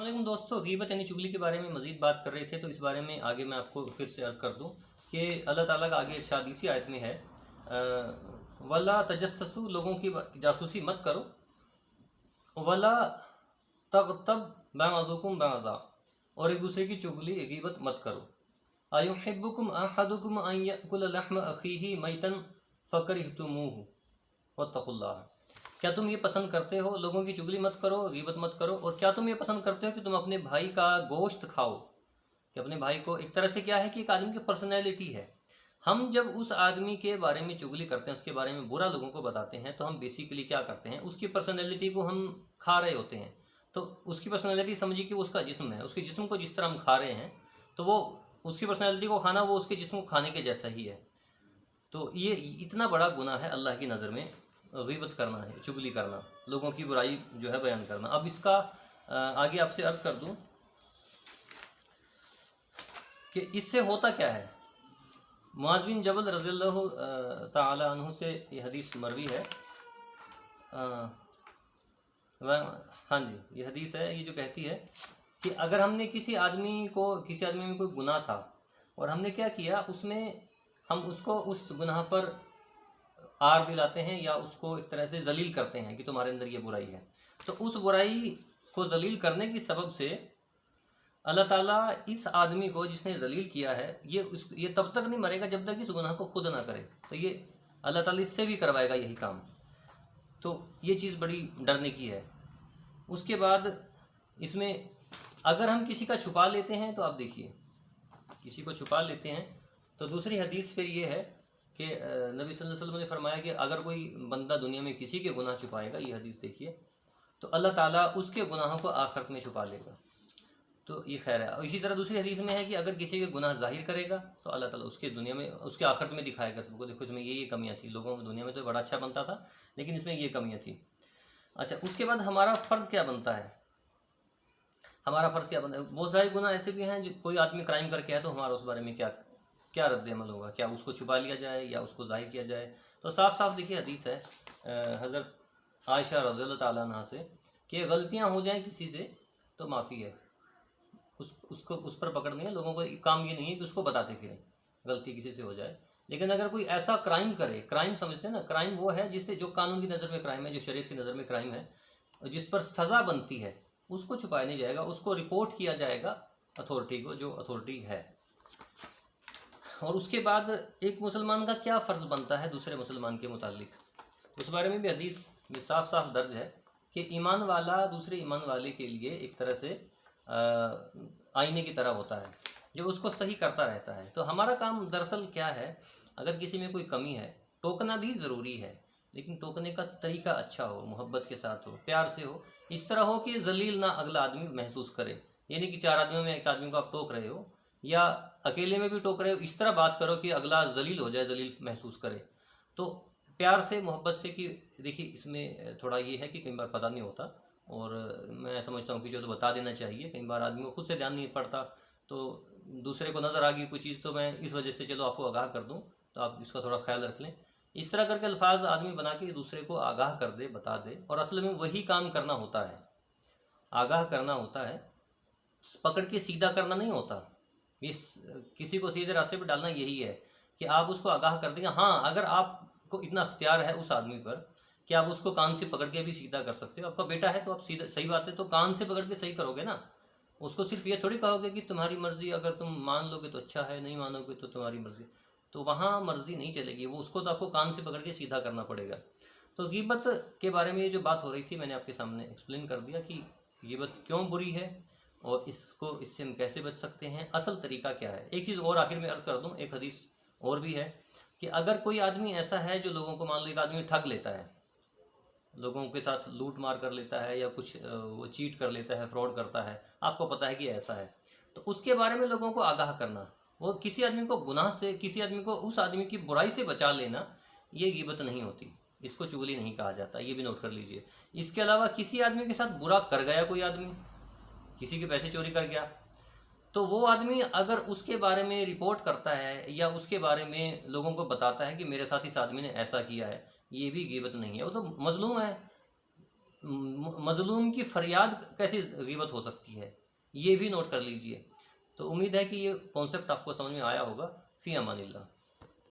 अलैक्म दोस्तों, गीबत यानी चुगली के बारे में मज़ीद बात कर रहे थे। तो इस बारे में आगे मैं आपको फिर से अर्ज़ कर दूं कि अल्लाह ताला का आगे इरशाद इसी आयत में है, वला तजस्ससु, लोगों की जासूसी मत करो, वला तग़तब बअज़ुकुम बअज़ा, और एक दूसरे की चुगली गीबत मत करो। अयुहिब्बुकुम अहदुकुम अन यअकुल लहम अखीही मैतन फकरिहतुमूहु वत्तकुल्लाह। क्या तुम ये पसंद करते हो, लोगों की चुगली मत करो, गीबत मत करो, और क्या तुम ये पसंद करते हो कि तुम अपने भाई का गोश्त खाओ? कि अपने भाई को, एक तरह से क्या है कि एक आदमी की पर्सनैलिटी है। हम जब उस आदमी के बारे में चुगली करते हैं, उसके बारे में बुरा लोगों को बताते हैं, तो हम बेसिकली क्या करते हैं, उसकी पर्सनैलिटी को हम खा रहे होते हैं। तो उसकी पर्सनैलिटी समझिए कि वो उसका जिस्म है, उसके जिस्म को जिस तरह हम खा रहे हैं, तो वो उसकी पर्सनैलिटी को खाना वो उसके जिस्म को खाने के जैसा ही है। तो ये इतना बड़ा गुनाह है अल्लाह की नज़र में, गीबत करना है, चुगली करना, लोगों की बुराई जो है बयान करना। अब इसका आगे आपसे अर्ज़ कर दूं कि इससे होता क्या है। मुआज़ बिन जबल रज़ियल्लाहु ताला अन्हु से ये हदीस मरवी है। हाँ जी, ये हदीस है, ये जो कहती है कि अगर हमने किसी आदमी में कोई गुनाह था और हमने क्या किया, उसमें हम उसको उस गुनाह पर आर दिलाते हैं या उसको एक तरह से जलील करते हैं कि तुम्हारे अंदर ये बुराई है, तो उस बुराई को जलील करने की सबब से अल्लाह ताला इस आदमी को जिसने जलील किया है, ये तब तक नहीं मरेगा जब तक इस गुनाह को खुद ना करे। तो ये अल्लाह ताला इससे भी करवाएगा यही काम। तो ये चीज़ बड़ी डरने की है। उसके बाद इसमें अगर हम किसी का छुपा लेते हैं, तो आप देखिए, किसी को छुपा लेते हैं, तो दूसरी हदीस फिर ये है कि नबी सल्लल्लाहु अलैहि वसल्लम ने फरमाया कि अगर कोई बंदा दुनिया में किसी के गुनाह छुपाएगा, ये हदीस देखिए, तो अल्लाह ताला उसके गुनाहों को आखिरत में छुपा लेगा। तो ये खैर है। इसी तरह दूसरी हदीस में है कि अगर किसी के गुनाह जाहिर करेगा, तो अल्लाह ताला उसके दुनिया में, उसके आखिरत में दिखाएगा सबको, देखो इसमें ये कमियाँ थी, लोगों में दुनिया में तो बड़ा अच्छा बनता था, लेकिन इसमें ये कमियाँ थी। अच्छा, उसके बाद हमारा फ़र्ज़ क्या बनता है, हमारा फ़र्ज़ क्या बनता है। बहुत सारे गुनाह ऐसे भी हैं, जो कोई आदमी क्राइम करके आए, तो हमारा उस बारे में क्या रद्द अमल होगा, क्या उसको छुपा लिया जाए या उसको ज़ाहिर किया जाए। तो साफ साफ देखिए हदीस है हज़रत आयशा रज़ियल्लाहु ताला अन्हा से कि गलतियाँ हो जाएं किसी से तो माफ़ी है, उस पर पकड़ नहीं है। लोगों को काम ये नहीं है कि उसको बताते फिरें गलती किसी से हो जाए, लेकिन अगर कोई ऐसा क्राइम करे, क्राइम समझते हैं ना, क्राइम वो है जिससे, जो कानून की नज़र में क्राइम है, जो शरीयत की नज़र में क्राइम है, जिस पर सज़ा बनती है, उसको छुपाया नहीं जाएगा, उसको रिपोर्ट किया जाएगा अथॉरिटी को, जो अथॉरिटी है। और उसके बाद एक मुसलमान का क्या फ़र्ज़ बनता है दूसरे मुसलमान के मुतालिक, उस बारे में भी हदीस में साफ साफ दर्ज है कि ईमान वाला दूसरे ईमान वाले के लिए एक तरह से आईने की तरह होता है, जो उसको सही करता रहता है। तो हमारा काम दरअसल क्या है, अगर किसी में कोई कमी है, टोकना भी ज़रूरी है, लेकिन टोकने का तरीका अच्छा हो, मोहब्बत के साथ हो, प्यार से हो, इस तरह हो कि जलील ना अगला आदमी महसूस करे। यानी कि चार आदमियों में एक आदमी को आप टोक रहे हो या अकेले में भी टोक रहे हो, इस तरह बात करो कि अगला जलील हो जाए, जलील महसूस करे। तो प्यार से, मोहब्बत से, कि देखिए इसमें थोड़ा ये है कि कई बार पता नहीं होता, और मैं समझता हूँ कि जो तो बता देना चाहिए। कई बार आदमी को खुद से ध्यान नहीं पड़ता, तो दूसरे को नज़र आ गई कोई चीज़, तो मैं इस वजह से चलो आपको आगाह कर दूँ, तो आप इसका थोड़ा ख्याल रख लें। इस तरह करके अल्फाज आदमी बना के दूसरे को आगाह कर दे, बता दे, और असल में वही काम करना होता है, आगाह करना होता है, पकड़ के सीधा करना नहीं होता। किसी को सीधे रास्ते पर डालना यही है कि आप उसको आगाह कर देंगे। हाँ, अगर आपको इतना अख्तियार है उस आदमी पर कि आप उसको कान से पकड़ के भी सीधा कर सकते हो, आपका बेटा है तो आप सीधा, सही बात है, तो कान से पकड़ के सही करोगे ना। उसको सिर्फ ये थोड़ी कहोगे कि तुम्हारी मर्ज़ी, अगर तुम मान लोगे तो अच्छा है, नहीं मानोगे तो तुम्हारी मर्ज़ी, तो वहाँ मर्ज़ी नहीं चलेगी, वो उसको तो आपको कान से पकड़ के सीधा करना पड़ेगा। तो गीबत के बारे में ये जो बात हो रही थी, मैंने आपके सामने एक्सप्लेन कर दिया कि गीबत क्यों बुरी है और इससे हम कैसे बच सकते हैं, असल तरीका क्या है। एक चीज़ और आखिर में अर्ज़ कर दूँ, एक हदीस और भी है कि अगर कोई आदमी ऐसा है जो लोगों को, मान लो एक आदमी ठग लेता है, लोगों के साथ लूट मार कर लेता है, या कुछ वो चीट कर लेता है, फ्रॉड करता है, आपको पता है कि ऐसा है, तो उसके बारे में लोगों को आगाह करना, वो किसी आदमी को गुनाह से, किसी आदमी को उस आदमी की बुराई से बचा लेना, ये गीबत नहीं होती, इसको चुगली नहीं कहा जाता, ये भी नोट कर लीजिए। इसके अलावा किसी आदमी के साथ बुरा कर गया, कोई आदमी किसी के पैसे चोरी कर गया, तो वो आदमी अगर उसके बारे में रिपोर्ट करता है या उसके बारे में लोगों को बताता है कि मेरे साथ इस आदमी ने ऐसा किया है, ये भी गीबत नहीं है, वो तो मजलूम है, مظلوم کی فریاد کیسی غیبت ہو سکتی ہے، یہ بھی نوٹ کر لیجئے۔ تو امید ہے کہ یہ کانسیپٹ آپ کو سمجھ میں آیا ہوگا۔ فی امان اللہ۔